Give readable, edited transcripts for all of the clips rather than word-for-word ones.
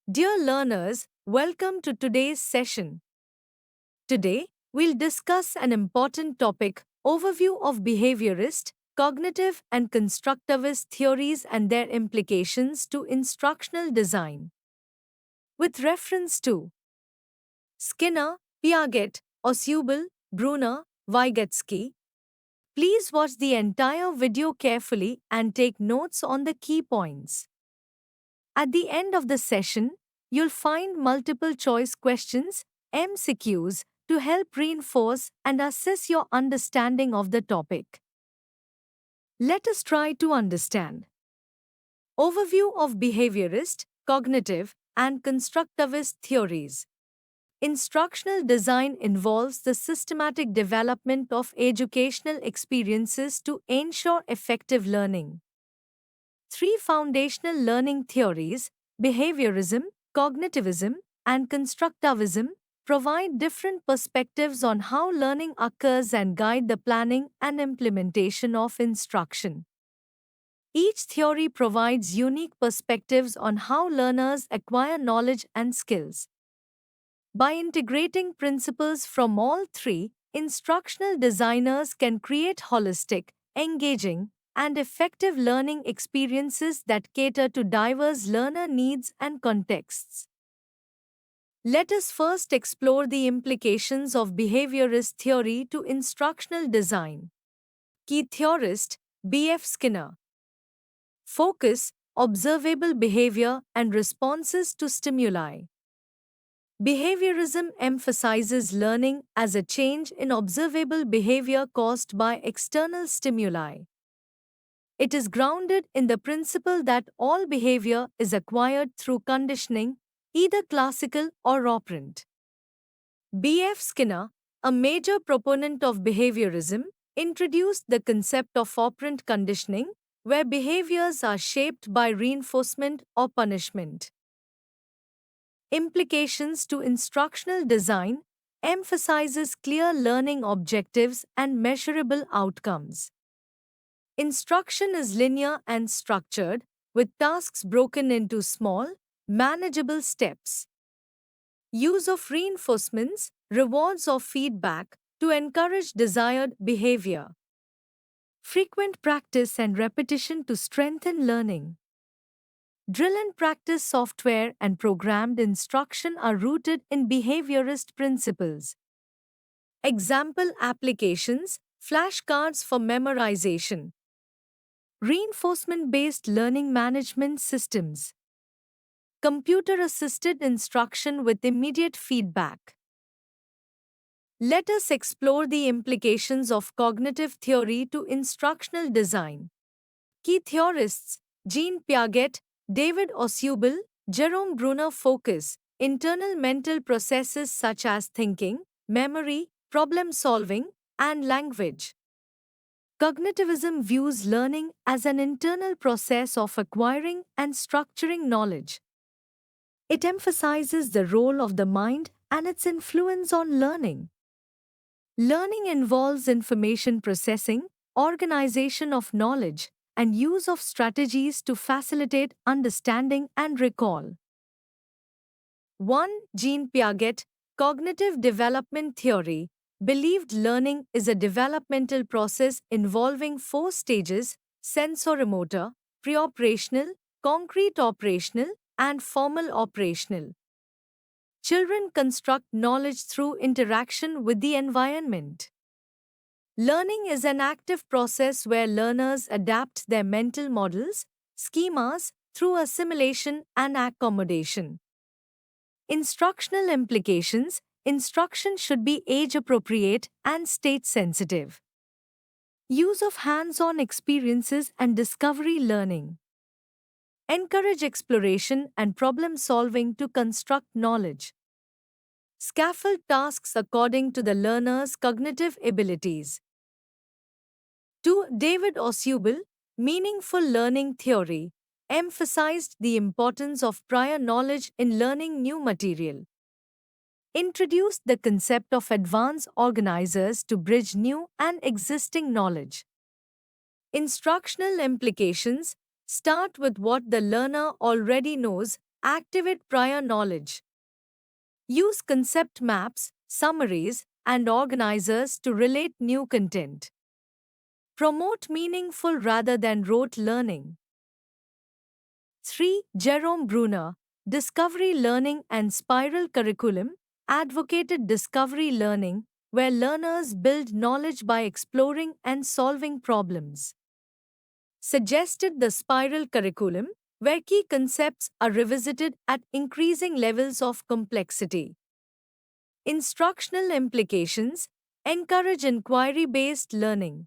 Dear learners, welcome to today's session. Today, we'll discuss an important topic overview of behaviorist, cognitive, and constructivist theories and their implications to instructional design. With reference to Skinner, Piaget, Ausubel, Brunner, Vygotsky, please watch the entire video carefully and take notes on the key points. At the end of the session, you'll find multiple choice questions, MCQs, to help reinforce and assess your understanding of the topic. Let us try to understand. Overview of behaviorist, cognitive, and constructivist theories. Instructional design involves the systematic development of educational experiences to ensure effective learning. Three foundational learning theories, behaviorism, cognitivism, and constructivism, provide different perspectives on how learning occurs and guide the planning and implementation of instruction. Each theory provides unique perspectives on how learners acquire knowledge and skills. By integrating principles from all three, instructional designers can create holistic, engaging, and effective learning experiences that cater to diverse learner needs and contexts. Let us first explore the implications of behaviorist theory to instructional design. Key theorist B.F. Skinner. Focus, observable behavior, and responses to stimuli. Behaviorism emphasizes learning as a change in observable behavior caused by external stimuli. It is grounded in the principle that all behavior is acquired through conditioning, either classical or operant. B.F. Skinner, a major proponent of behaviorism, introduced the concept of operant conditioning, where behaviors are shaped by reinforcement or punishment. Implications to instructional design emphasizes clear learning objectives and measurable outcomes. Instruction is linear and structured, with tasks broken into small, manageable steps. Use of reinforcements, rewards, or feedback to encourage desired behavior. Frequent practice and repetition to strengthen learning. Drill and practice software and programmed instruction are rooted in behaviorist principles. Example applications, flashcards for memorization. Reinforcement-based learning management systems. Computer-assisted instruction with immediate feedback. Let us explore the implications of cognitive theory to instructional design. Key theorists, Jean Piaget, David Ausubel, Jerome Bruner focus internal mental processes such as thinking, memory, problem solving, and language. Cognitivism views learning as an internal process of acquiring and structuring knowledge. It emphasizes the role of the mind and its influence on learning. Learning involves information processing, organization of knowledge, and use of strategies to facilitate understanding and recall. 1. Jean Piaget, Cognitive Development Theory, believed learning is a developmental process involving four stages: sensoromotor, pre-operational, concrete operational, and formal operational. Children construct knowledge through interaction with the environment. Learning is an active process where learners adapt their mental models, schemas, through assimilation and accommodation. Instructional implications: instruction should be age-appropriate and state-sensitive. Use of hands-on experiences and discovery learning. Encourage exploration and problem-solving to construct knowledge. Scaffold tasks according to the learner's cognitive abilities. 2. David Ausubel, Meaningful Learning Theory, emphasized the importance of prior knowledge in learning new material. Introduced the concept of advanced organizers to bridge new and existing knowledge. Instructional implications: start with what the learner already knows Activate prior knowledge. Use concept maps, summaries, and organizers to relate new content. Promote meaningful rather than rote learning. 3. Jerome Bruner, Discovery Learning and Spiral Curriculum, advocated discovery learning, where learners build knowledge by exploring and solving problems. Suggested the spiral curriculum, where key concepts are revisited at increasing levels of complexity. Instructional implications encourage inquiry based learning.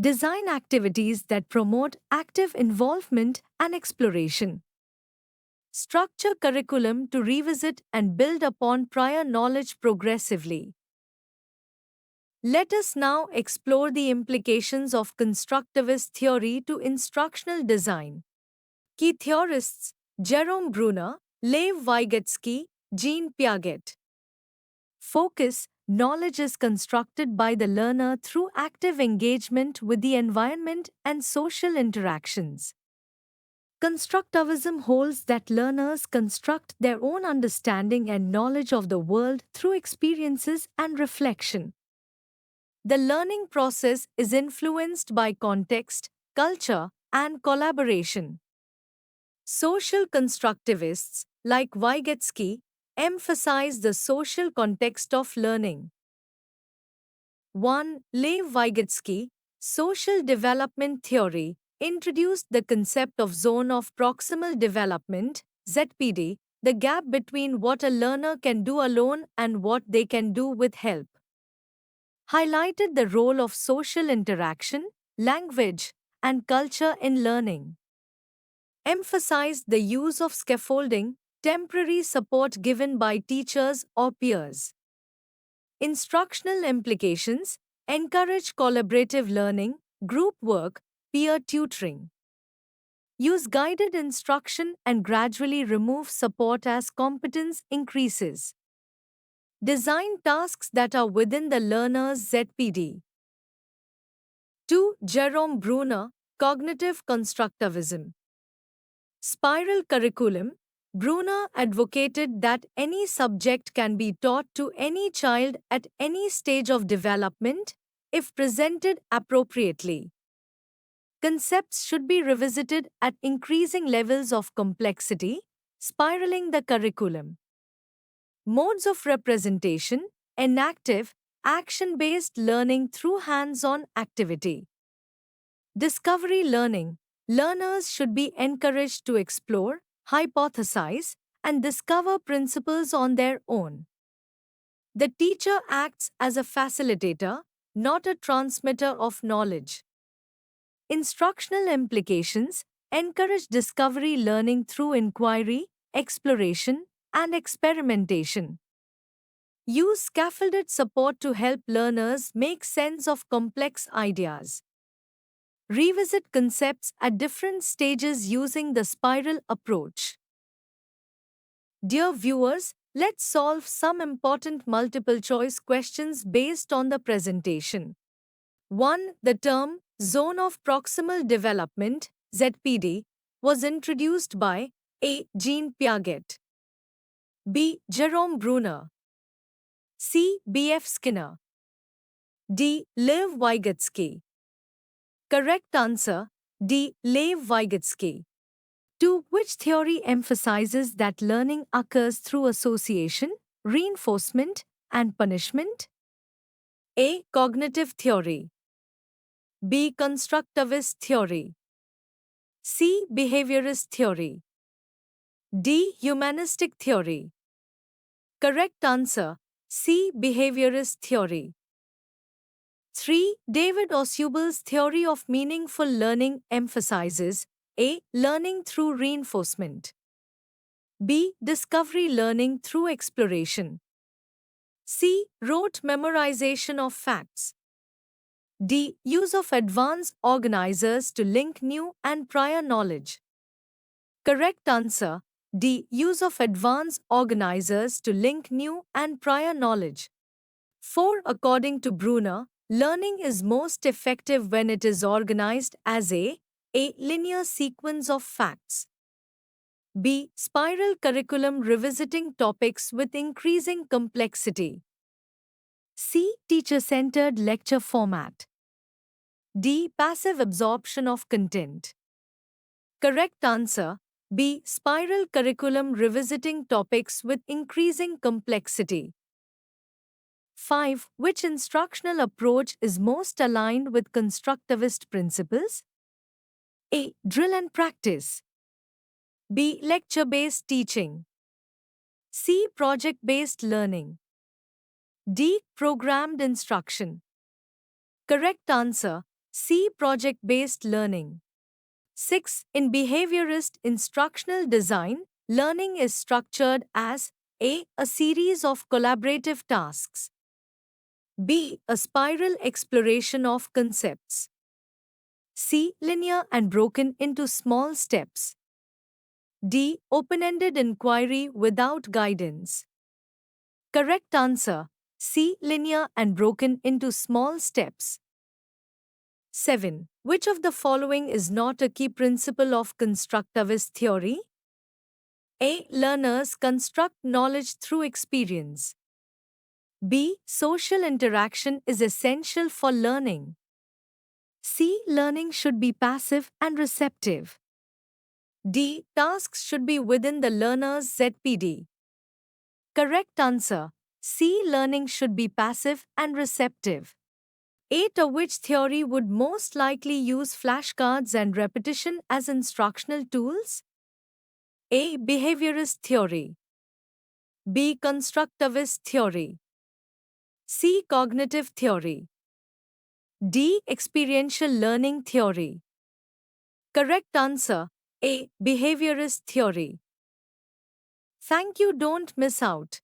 Design activities that promote active involvement and exploration. Structure curriculum to revisit and build upon prior knowledge progressively. Let us now explore the implications of constructivist theory to instructional design. Key theorists: Jerome Bruner, Lev Vygotsky, Jean Piaget. Focus: knowledge is constructed by the learner through active engagement with the environment and social interactions. Constructivism holds that learners construct their own understanding and knowledge of the world through experiences and reflection. The learning process is influenced by context, culture, and collaboration. Social constructivists, like Vygotsky, emphasize the social context of learning. 1. Lev Vygotsky, Social Development Theory, introduced the concept of zone of proximal development, ZPD, the gap between what a learner can do alone and what they can do with help. Highlighted the role of social interaction, language, and culture in learning. Emphasized the use of scaffolding, temporary support given by teachers or peers. Instructional implications encourage collaborative learning, group work, peer tutoring. Use guided instruction and gradually remove support as competence increases. Design tasks that are within the learner's ZPD. 2. Jerome Bruner, Cognitive Constructivism. Spiral curriculum. Bruner advocated that any subject can be taught to any child at any stage of development if presented appropriately. Concepts should be revisited at increasing levels of complexity, spiraling the curriculum. Modes of representation: enactive, action-based learning through hands-on activity. Discovery learning. Learners should be encouraged to explore, hypothesize, and discover principles on their own. The teacher acts as a facilitator, not a transmitter of knowledge. Instructional implications encourage discovery learning through inquiry, exploration, and experimentation. Use scaffolded support to help learners make sense of complex ideas. Revisit concepts at different stages using the spiral approach. Dear viewers, let's solve some important multiple choice questions based on the presentation. 1. The term zone of proximal development, ZPD, was introduced by A. Jean Piaget, B. Jerome Bruner, C. B. F. Skinner, D. Lev Vygotsky. Correct answer: D. Lev Vygotsky. 2. Which theory emphasizes that learning occurs through association, reinforcement, and punishment? A. Cognitive theory, B. Constructivist theory, C. Behaviorist theory, D. Humanistic theory. Correct answer: C. Behaviorist theory. 3. David Ausubel's theory of meaningful learning emphasizes A. Learning through reinforcement, B. Discovery learning through exploration, C. Rote memorization of facts, D. Use of advanced organizers to link new and prior knowledge. Correct answer: D. Use of advanced organizers to link new and prior knowledge. 4. According to Bruner, learning is most effective when it is organized as A linear sequence of facts, B. Spiral curriculum revisiting topics with increasing complexity. C. Teacher-centered lecture format. D. Passive absorption of content. Correct answer B. Spiral curriculum revisiting topics with increasing complexity. 5. Which instructional approach is most aligned with constructivist principles? A. Drill and practice. B. Lecture-based teaching. C. Project-based learning. D. Programmed instruction. Correct answer C. Project-based learning. 6. In behaviorist instructional design, learning is structured as A. A series of collaborative tasks. B. A spiral exploration of concepts. C. Linear and broken into small steps. D. Open-ended inquiry without guidance. Correct answer C. Linear and broken into small steps. 7. Which of the following is not a key principle of constructivist theory? A. Learners construct knowledge through experience. B. Social interaction is essential for learning. C. Learning should be passive and receptive. D. Tasks should be within the learner's ZPD. Correct answer C. Learning should be passive and receptive. 8. Which theory would most likely use flashcards and repetition as instructional tools? A. Behaviorist theory. B. Constructivist theory. C. Cognitive theory. D. Experiential learning theory. Correct answer A. Behaviorist theory. Thank you, don't miss out.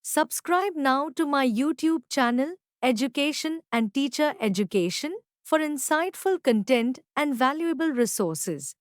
Subscribe now to my YouTube channel, Education and Teacher Education, for insightful content and valuable resources.